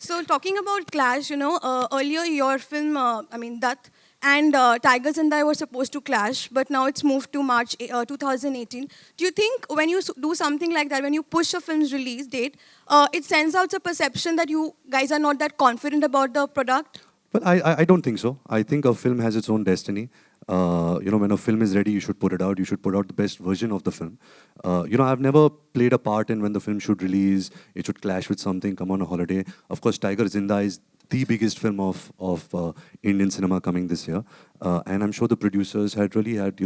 So talking about Clash, earlier your film, Dutt and Tiger Zinda were supposed to clash, but now it's moved to March 2018. Do you think when you do something like that, when you push a film's release date, it sends out a perception that you guys are not that confident about the product? But I don't think so. I think a film has its own destiny. When a film is ready, you should put it out. You should put out the best version of the film. I've never played a part in when the film should release, it should clash with something, come on a holiday. Of course, Tiger Zinda is the biggest film of Indian cinema coming this year. And I'm sure the producers had really had,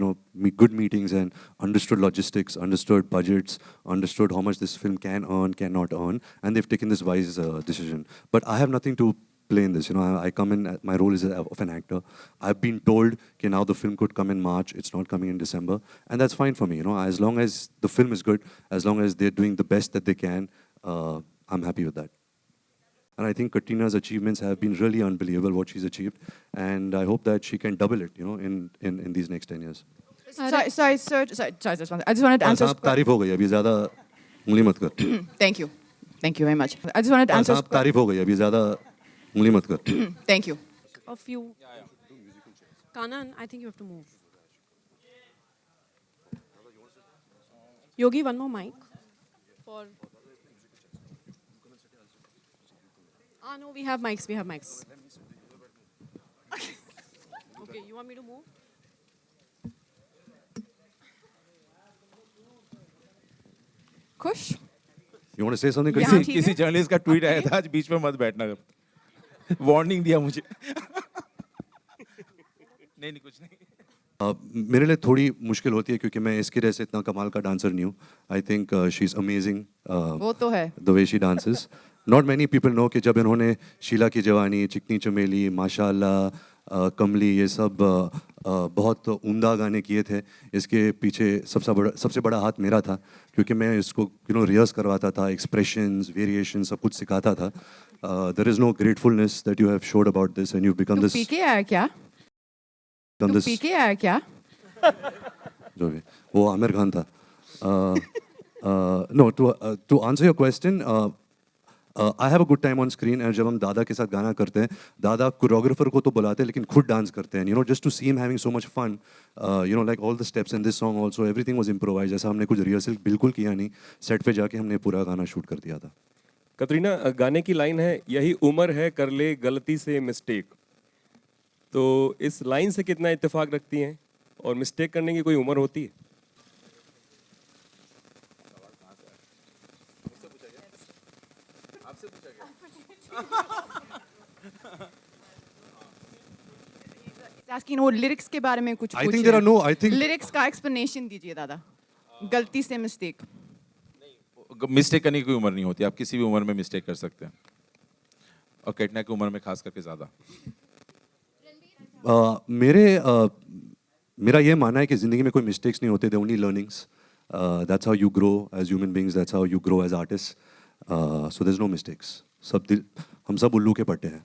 good meetings and understood logistics, understood budgets, understood how much this film can earn, cannot earn, and they've taken this wise decision. But I have nothing to play in this. I come in, my role is of an actor. I've been told, okay, now the film could come in March, it's not coming in December. And that's fine for me, as long as the film is good, as long as they're doing the best that they can, I'm happy with that. And I think Katrina's achievements have been really unbelievable, what she's achieved. And I hope that she can double it, in these next 10 years. Sorry, sir. Sorry, I just wanted to answer. साहब तारीफ हो गई, अभी ज़्यादा उंगली मत कर. Thank you. Thank you very much. I just wanted to answer. साहब तारीफ हो गई, अभी ज़्यादा उंगली मत कर. Thank you. A few. Kanan, I think you have to move. Yogi, one more mic. For. No, we have mics. We have mics. Okay, you want me to move? खुश? You want to say something, Yeah, Katrina? ठीक है। किसी journalist का tweet आया था आज बीच में मत बैठना वार्निंग दिया मुझे नहीं कुछ नहीं मेरे लिए थोड़ी मुश्किल होती है क्योंकि मैं इसके जैसे इतना कमाल का डांसर नहीं हूँ. I think she is amazing वो तो है. The way she dances. Not many people know कि जब इन्होंने शीला की जवानी, चिकनी चमेली, माशाल्लाह, कमली, ये सब बहुत उम्दा गाने किए थे. इसके पीछे सबसे बड़ा हाथ मेरा था क्योंकि मैं इसको रिहर्स करवाता था, एक्सप्रेशंस, वेरिएशन सब कुछ सिखाता था. There is no gratefulness that you have showed about this and you become this. तू पीके आया क्या? तू पीके आया क्या? जो भी वो आमिर खान था. No to answer your question, I have a good time on screen. और जब हम दादा के साथ गाना करते हैं, दादा कोरियोग्राफर को तो बुलाते हैं लेकिन खुद डांस करते हैं. Just to see him having so much fun, like all the steps in this song also everything was improvise. जैसा हमने कुछ रिहर्सल बिल्कुल किया नहीं, सेट पे जाके हमने पूरा गाना शूट कर दिया था. कतरीना, गाने की लाइन है, यही उम्र है कर ले गलती से मिस्टेक. तो इस लाइन से कितना इत्तेफाक रखती हैं और मिस्टेक करने की कोई उम्र होती है? Asking वो लिरिक्स के बारे में कुछ I think there are no, I think lyrics का एक्सप्लेनेशन दीजिए दादा. गलती से मिस्टेक. मिस्टेक करने की कोई उम्र नहीं होती. आप किसी भी उम्र में मिस्टेक कर सकते हैं और कैटना की उम्र में खास करके ज़्यादा. मेरा ये मानना है कि ज़िंदगी में कोई मिस्टेक्स नहीं होते. They only learnings. That's how you grow as human beings, that's how you grow as artist. So there is no mistakes. हम सब उल्लू के पट्टे हैं.